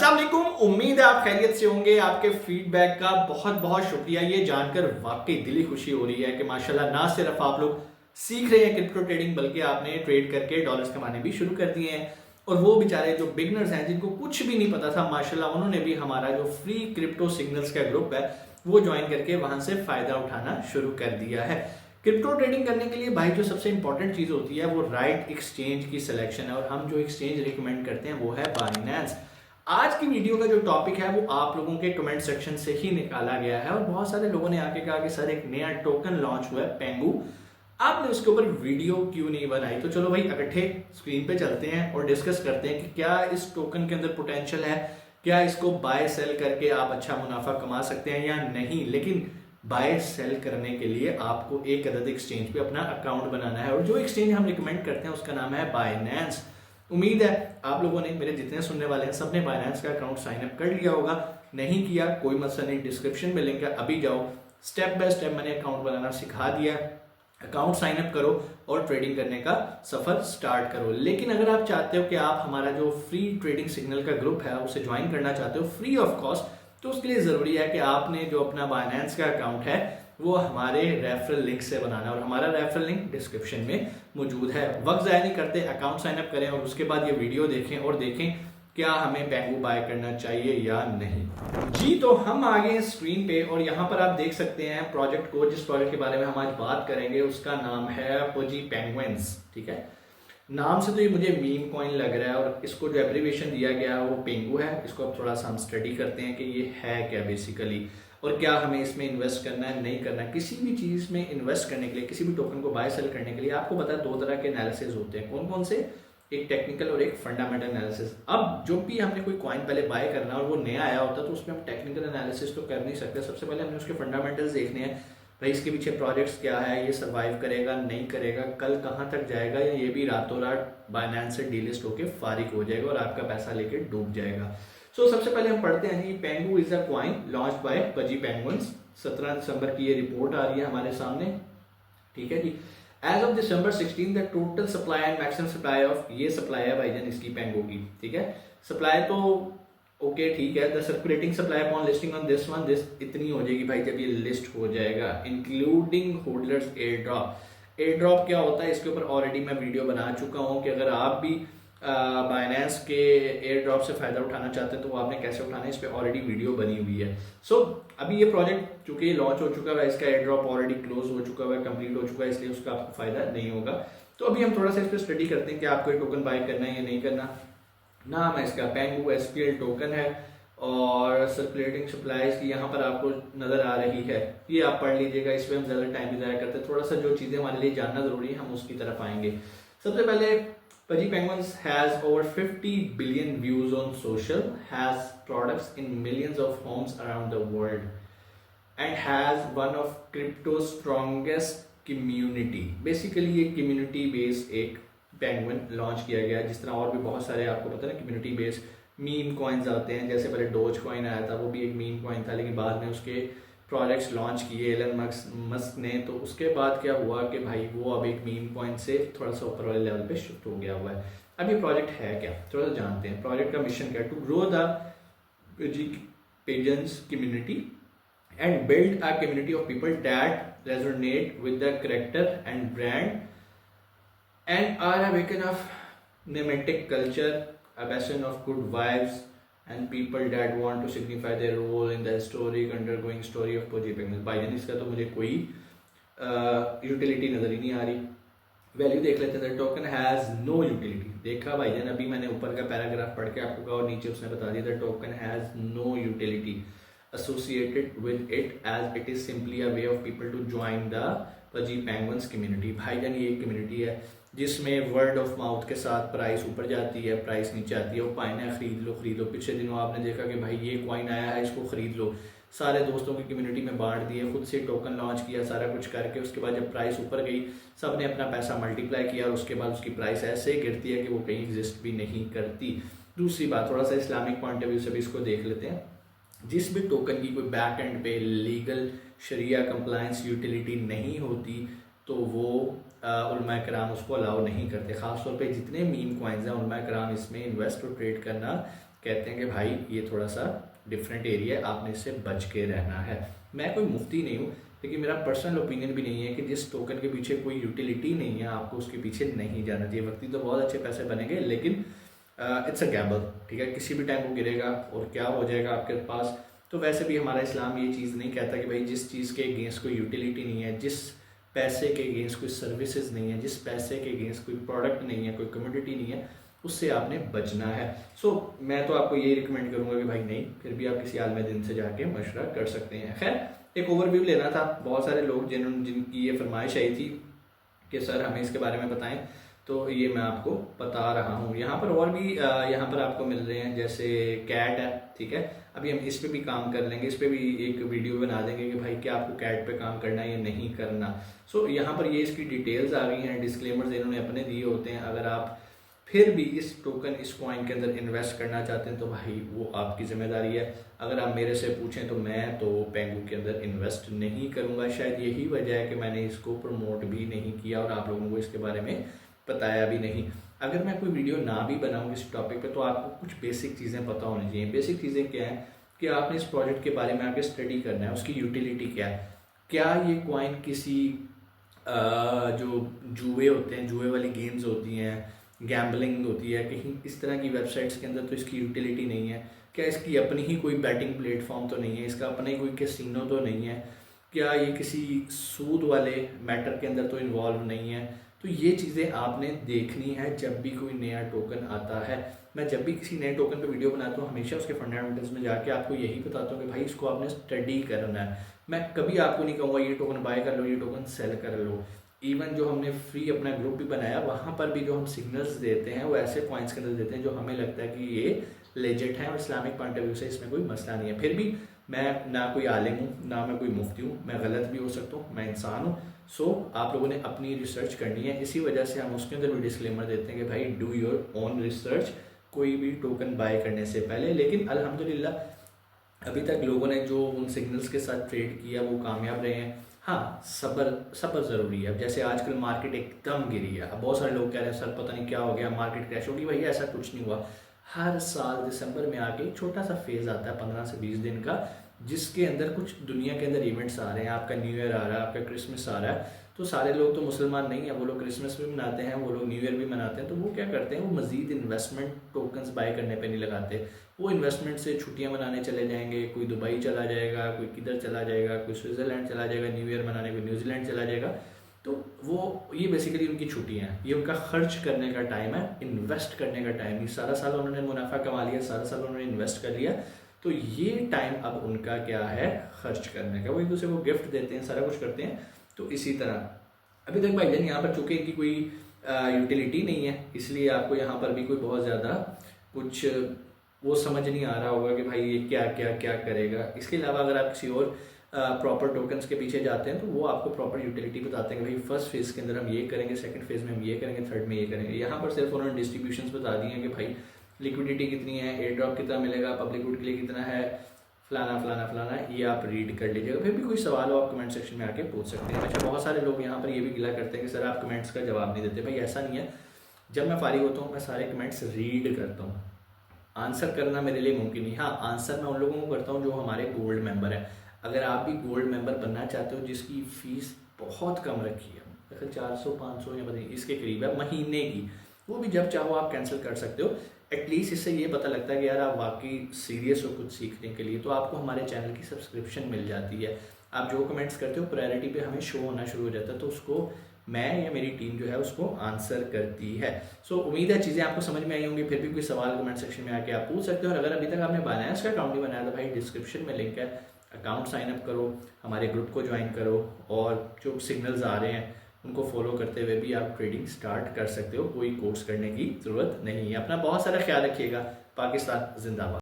अस्सलाम वालेकुम। उम्मीद है आप खैरियत से होंगे। आपके फीडबैक का बहुत बहुत शुक्रिया। ये जानकर वाकई दिली खुशी हो रही है कि माशाल्लाह ना सिर्फ आप लोग सीख रहे हैं क्रिप्टो ट्रेडिंग, बल्कि आपने ट्रेड करके डॉलर्स कमाने भी शुरू कर दिए हैं। और वो बेचारे जो बिगनर्स हैं, जिनको कुछ भी नहीं पता था, माशाल्लाह उन्होंने भी हमारा जो फ्री क्रिप्टो सिग्नल्स का ग्रुप है वो ज्वाइन करके वहां से फायदा उठाना शुरू कर दिया है। क्रिप्टो ट्रेडिंग करने के लिए भाई जो सबसे इंपॉर्टेंट चीज होती है वो राइट एक्सचेंज की सिलेक्शन है, और हम जो एक्सचेंज रिकमेंड करते हैं वो है बाइनेंस। आज की वीडियो का जो टॉपिक है वो आप लोगों के कमेंट सेक्शन से ही निकाला गया है, और बहुत सारे लोगों ने आके कहा कि सर एक नया टोकन लॉन्च हुआ है पेंगू, आपने उसके ऊपर वीडियो क्यों नहीं बनाई। तो चलो भाई इकट्ठे स्क्रीन पे चलते हैं और डिस्कस करते हैं कि क्या इस टोकन के अंदर पोटेंशियल है, क्या इसको बाय सेल करके आप अच्छा मुनाफा कमा सकते हैं या नहीं। लेकिन बाय सेल करने के लिए आपको एक अदद एक्सचेंज पे अपना अकाउंट बनाना है, और जो एक्सचेंज हम रिकमेंड करते हैं उसका नाम है बाइनेंस। उम्मीद है आप लोगों ने, मेरे जितने सुनने वाले हैं, सबने बाइनेंस का अकाउंट साइन अप कर लिया होगा। नहीं किया कोई मसला नहीं, डिस्क्रिप्शन में लिंक है, अभी जाओ, स्टेप बाय स्टेप मैंने अकाउंट बनाना सिखा दिया। अकाउंट साइन अप करो और ट्रेडिंग करने का सफर स्टार्ट करो। लेकिन अगर आप चाहते हो कि आप हमारा जो फ्री ट्रेडिंग सिग्नल का ग्रुप है उसे ज्वाइन करना चाहते हो फ्री ऑफ कॉस्ट, तो उसके लिए जरूरी है कि आपने जो अपना बाइनेंस का अकाउंट है वो हमारे रेफरल लिंक से बनाना, और हमारा रेफरल लिंक डिस्क्रिप्शन में मौजूद है। वक्त ज़ाया नहीं करते, अकाउंट साइन अप करें और उसके बाद ये वीडियो देखें और देखें क्या हमें पेंगू बाय करना चाहिए या नहीं। जी तो हम आ गए स्क्रीन पे, और यहाँ पर आप देख सकते हैं प्रोजेक्ट को। जिस प्रोजेक्ट के बारे में हम आज बात करेंगे उसका नाम है पोजी पेंगुइन्स। ठीक है, नाम से तो ये मुझे मीम कॉइन लग रहा है, और इसको जो एब्रीविएशन दिया गया है वो पेंगू है। इसको अब थोड़ा सा हम स्टडी करते हैं कि ये है क्या बेसिकली, और क्या हमें इसमें इन्वेस्ट करना है नहीं करना है। किसी भी चीज़ में इन्वेस्ट करने के लिए, किसी भी टोकन को बाय सेल करने के लिए आपको पता है दो तरह के एनालिसिस होते हैं। कौन कौन से? एक टेक्निकल और एक फंडामेंटल एनालिसिस। अब जो भी हमने कोई कॉइन पहले बाय करना और वो नया आया होता है तो उसमें हम टेक्निकल एनालिसिस तो कर नहीं सकते। सबसे पहले हमने उसके फंडामेंटल्स देखने हैं, भाई इसके पीछे प्रोजेक्ट्स क्या है, ये सर्वाइव करेगा नहीं करेगा, कल कहाँ तक जाएगा, या ये भी रातों रात बाइनेंस से डीलिस्ट होकर फारिग हो जाएगा और आपका पैसा लेके डूब जाएगा। सबसे पहले हम पढ़ते हैं जी, Pengu is a coin launch by Pudgy Penguins. 17 दिसंबर की ये रिपोर्ट आ रही है हमारे सामने। ठीक है जी, as of December 16 the total supply and maximum supply of, ये सप्लाई है भाईजान इसकी पेंगू की। ठीक है, सप्लाई तो ओके ठीक है, the circulating supply upon listing on this one, this इतनी हो जाएगी भाई जब ये लिस्ट हो जाएगा, including holders air drop. Air drop क्या होता है इसके ऊपर ऑलरेडी मैं वीडियो बना चुका हूँ कि अगर आप भी बाइनेंस के एयर ड्रॉप से फायदा उठाना चाहते हैं तो वो आपने कैसे उठाना है, इस पर ऑलरेडी वीडियो बनी हुई है। अभी ये प्रोजेक्ट चूंकि लॉन्च हो चुका है, इसका एयर ड्रॉप ऑलरेडी क्लोज हो चुका है, कंप्लीट हो चुका है, इसलिए उसका आपको फायदा नहीं होगा। तो अभी हम थोड़ा सा इस पर स्टडी करते हैं कि आपको ये टोकन बाय करना है या नहीं करना। नाम है इसका पेंगू, एसपीएल टोकन है, और सर्कुलेटिंग सप्लाईज की यहाँ पर आपको नजर आ रही है, ये आप पढ़ लीजिएगा। इसमें हम ज्यादा टाइम नहीं जाया करते, थोड़ा सा जो चीजें हमारे लिए जानना जरूरी है हम उसकी तरफ आएंगे। सबसे पहले Pudgy Penguins has over 50 billion views on social, has products in millions of homes around the world, and has one of crypto's strongest community. Basically ये community based एक पेंगुइन लॉन्च किया गया, जिस तरह और भी बहुत सारे आपको पता है ना कम्युनिटी बेस्ड मीम कॉइन्स आते हैं। जैसे पहले डोज कॉइन आया था, वो भी एक मीम कॉइन था, लेकिन बाद में उसके प्रोजेक्ट्स लॉन्च किए एलन मस्क ने, तो उसके बाद क्या हुआ कि भाई वो अब एक मीम कॉइन से थोड़ा सा ऊपर वाले लेवल पे शिफ्ट हो गया हुआ है। अब ये प्रोजेक्ट है क्या, थोड़ा सा जानते हैं। प्रोजेक्ट का मिशन क्या है? To grow the pigeons community and build a community of people that resonate with the character and brand and are a beacon of mimetic culture, a bastion of good vibes, and people that want to signify their role in the historic undergoing story of Pudgy Penguins। भाईजान इसका तो मुझे कोई utility नजर ही नहीं आ रही। Value देख लेते थे, टोकन हैज नो यूटिलिटी। देखा भाईजान, अभी मैंने ऊपर का पैराग्राफ पढ़ के आपको कहा और नीचे उसने बता दिया था token has no utility associated with it as it is simply a way of people to join the Pudgy Penguins community। भाईजान ये एक कम्युनिटी है जिसमें वर्ड ऑफ माउथ के साथ प्राइस ऊपर जाती है, प्राइस नीचे आती है, वो कॉइन है खरीद लो खरीद लो। पिछले दिनों आपने देखा कि भाई ये कॉइन आया है इसको खरीद लो, सारे दोस्तों की कम्युनिटी में बांट दिए, खुद से टोकन लॉन्च किया, सारा कुछ करके उसके बाद जब प्राइस ऊपर गई सब ने अपना पैसा मल्टीप्लाई किया, और उसके बाद उसकी प्राइस ऐसे गिरती है कि वो कहीं एग्जिस्ट भी नहीं करती। दूसरी बात, थोड़ा सा इस्लामिक पॉइंट ऑफ व्यू से भी इसको देख लेते हैं। जिस भी टोकन की कोई बैक एंड पे लीगल शरिया कंप्लायंस यूटिलिटी नहीं होती तो वो उलमा कराम उसको अलाउ नहीं करते। खासतौर पे जितने मीम कॉइन्स हैं उलमा कराम इसमें इन्वेस्ट और ट्रेड करना कहते हैं कि भाई ये थोड़ा सा डिफरेंट एरिया है, आपने इससे बच के रहना है। मैं कोई मुफ्ती नहीं हूँ, लेकिन मेरा पर्सनल ओपिनियन भी नहीं है कि जिस टोकन के पीछे कोई यूटिलिटी नहीं है आपको उसके पीछे नहीं जाना चाहिए। वक्ती तो बहुत अच्छे पैसे बनेंगे, लेकिन इट्स अ गैम्बल, ठीक है, किसी भी टाइम वो गिरेगा और क्या हो जाएगा आपके पास। तो वैसे भी हमारा इस्लाम ये चीज़ नहीं कहता कि भाई जिस चीज़ के अगेंस्ट कोई यूटिलिटी नहीं है, जिस पैसे के अगेंस्ट कोई सर्विसेज नहीं है, जिस पैसे के अगेंस्ट कोई प्रोडक्ट नहीं है, कोई कम्योडिटी नहीं है, उससे आपने बचना है। सो मैं तो आपको यही रिकमेंड करूंगा कि भाई नहीं, फिर भी आप किसी आलिम दिन से जाके मशवरा कर सकते हैं। खैर एक ओवरव्यू लेना था, बहुत सारे लोग जिनकी ये फरमाइश आई थी कि सर हमें इसके बारे में बताएं, तो ये मैं आपको बता रहा हूँ। यहाँ पर और भी यहाँ पर आपको मिल रहे हैं, जैसे कैट है, ठीक है, अभी हम इस पे भी काम कर लेंगे, इस पे भी एक वीडियो बना देंगे कि भाई क्या आपको कैट पे काम करना है या नहीं करना। सो यहाँ पर ये इसकी डिटेल्स आ गई हैं, डिस्क्लेमर्स इन्होंने अपने दिए होते हैं। अगर आप फिर भी इस टोकन, इस कॉइन के अंदर इन्वेस्ट करना चाहते हैं तो भाई वो आपकी जिम्मेदारी है। अगर आप मेरे से पूछें तो मैं तो पेंगू के अंदर इन्वेस्ट नहीं करूँगा। शायद यही वजह है कि मैंने इसको प्रमोट भी नहीं किया और आप लोगों को इसके बारे में बताया भी नहीं। अगर मैं कोई वीडियो ना भी बनाऊँ इस टॉपिक पे, तो आपको कुछ बेसिक चीज़ें पता होनी चाहिए। बेसिक चीज़ें क्या हैं कि आपने इस प्रोजेक्ट के बारे में आगे स्टडी करना है, उसकी यूटिलिटी क्या है, क्या ये कॉइन किसी जो जुए होते हैं, जुए वाली गेम्स होती हैं, गैम्बलिंग होती है, कहीं इस तरह की वेबसाइट्स के अंदर तो इसकी यूटिलिटी नहीं है। क्या इसकी अपनी ही कोई बैटिंग प्लेटफॉर्म तो नहीं है, इसका अपना ही कोई कैसीनो तो नहीं है, क्या ये किसी सूद वाले मैटर के अंदर तो इन्वॉल्व नहीं है। तो ये चीज़ें आपने देखनी है जब भी कोई नया टोकन आता है। मैं जब भी किसी नए टोकन पे वीडियो बनाता हूँ हमेशा उसके फंडामेंटल्स में जाके आपको यही बताता हूँ कि भाई इसको आपने स्टडी करना है। मैं कभी आपको नहीं कहूँगा ये टोकन बाय कर लो, ये टोकन सेल कर लो। इवन जो हमने फ्री अपना ग्रुप भी बनाया, वहाँ पर भी जो हम सिग्नल्स देते हैं वो ऐसे पॉइंट्स के अंदर देते हैं जो हमें लगता है कि ये लेजिट है और इस्लामिक पॉइंट ऑफ व्यू से इसमें कोई मसला नहीं है। फिर भी मैं ना कोई आलिम हूँ, ना मैं कोई मुफ्ती हूँ, मैं गलत भी हो सकता हूँ, मैं इंसान हूँ। सो आप लोगों ने अपनी रिसर्च करनी है। इसी वजह से हम उसके अंदर भी डिस्क्लेमर देते हैं कि भाई डू योर ओन रिसर्च कोई भी टोकन बाय करने से पहले। लेकिन अल्हम्दुलिल्लाह अभी तक लोगों ने जो उन सिग्नल्स के साथ ट्रेड किया वो कामयाब रहे हैं। हाँ, सब्र ज़रूरी है। अब जैसे आजकल मार्केट एकदम गिरी है, अब बहुत सारे लोग कह रहे हैं सर पता नहीं क्या हो गया, मार्केट क्रैश होगी। भाई ऐसा कुछ नहीं हुआ। हर साल दिसंबर में आके एक छोटा सा फेज़ आता है 15 से 20 दिन का, जिसके अंदर कुछ दुनिया के अंदर इवेंट्स आ रहे हैं। आपका न्यू ईयर आ रहा है, आपका क्रिसमस आ रहा है। तो सारे लोग तो मुसलमान नहीं है, वो लोग क्रिसमस भी मनाते हैं, वो लोग न्यू ईयर भी मनाते हैं। तो वो क्या करते हैं, वो मजीद इन्वेस्टमेंट टोकन्स बाय करने पे नहीं लगाते। वो इन्वेस्टमेंट से छुट्टियां मनाने चले जाएंगे, कोई दुबई चला जाएगा, कोई किधर चला जाएगा, कोई स्विट्ज़रलैंड चला जाएगा न्यू ईयर मनाने, कोई न्यूजीलैंड चला जाएगा। तो वो ये बेसिकली उनकी छुट्टियां हैं, ये उनका खर्च करने का टाइम है, इन्वेस्ट करने का टाइम। ये सारा साल उन्होंने मुनाफा कमा लिया, सारा साल उन्होंने इन्वेस्ट कर लिया, तो ये टाइम अब उनका क्या है, खर्च करने का। वो एक दूसरे को गिफ्ट देते हैं, सारा कुछ करते हैं। तो इसी तरह अभी तक भाईजान यहाँ पर चूंकि इनकी कोई यूटिलिटी नहीं है, इसलिए आपको यहाँ पर भी कोई बहुत ज़्यादा कुछ वो समझ नहीं आ रहा होगा कि भाई ये क्या क्या क्या करेगा। इसके अलावा अगर आप किसी और प्रॉपर टोकन्स के पीछे जाते हैं तो वो आपको प्रॉपर यूटिलिटी बताते हैं कि भाई फर्स्ट फेज़ के अंदर हम ये करेंगे, सेकंड फेज़ में हम ये करेंगे, थर्ड में ये करेंगे। यहाँ पर सिर्फ उन्होंने डिस्ट्रीब्यूशंस बता दी हैं कि भाई लिक्विडिटी कितनी है, एयर ड्रॉप कितना मिलेगा, पब्लिक गुड के लिए कितना है, फलाना फलाना फलाना। ये आप रीड कर लीजिएगा। फिर भी कोई सवाल हो आप कमेंट सेक्शन में आके पूछ सकते हैं। अच्छा, बहुत सारे लोग यहाँ पर ये भी गिला करते हैं कि सर आप कमेंट्स का जवाब नहीं देते। भाई ऐसा नहीं है, जब मैं फारिग होता हूँ मैं सारे कमेंट्स रीड करता हूँ। आंसर करना मेरे लिए मुमकिन नहीं। हाँ, आंसर मैं उन लोगों को करता हूँ जो हमारे गोल्ड मेंबर है। अगर आप भी गोल्ड मेंबर बनना चाहते हो जिसकी फ़ीस बहुत कम रखी है, अगर 400-500 या पता नहीं इसके करीब है महीने की, वो भी जब चाहो आप कैंसिल कर सकते हो। एटलीस्ट इससे ये पता लगता है कि यार आप वाकई सीरियस हो कुछ सीखने के लिए। तो आपको हमारे चैनल की सब्सक्रिप्शन मिल जाती है। आप जो कमेंट्स करते हो प्रायोरिटी पे हमें शो होना शुरू हो जाता है, तो उसको मैं या मेरी टीम जो है उसको आंसर करती है। सो उम्मीद है चीज़ें आपको समझ में आई होंगी। फिर भी कोई सवाल कमेंट सेक्शन में आके आप पूछ सकते हो। और अगर अभी तक आपने बायनेंस का अकाउंट नहीं बनाया तो भाई डिस्क्रिप्शन में लिंक है, अकाउंट साइन अप करो, हमारे ग्रुप को ज्वाइन करो, और जो सिग्नल्स आ रहे हैं उनको फॉलो करते हुए भी आप ट्रेडिंग स्टार्ट कर सकते हो। कोई कोर्स करने की ज़रूरत नहीं है। अपना बहुत सारा ख्याल रखिएगा। पाकिस्तान जिंदाबाद।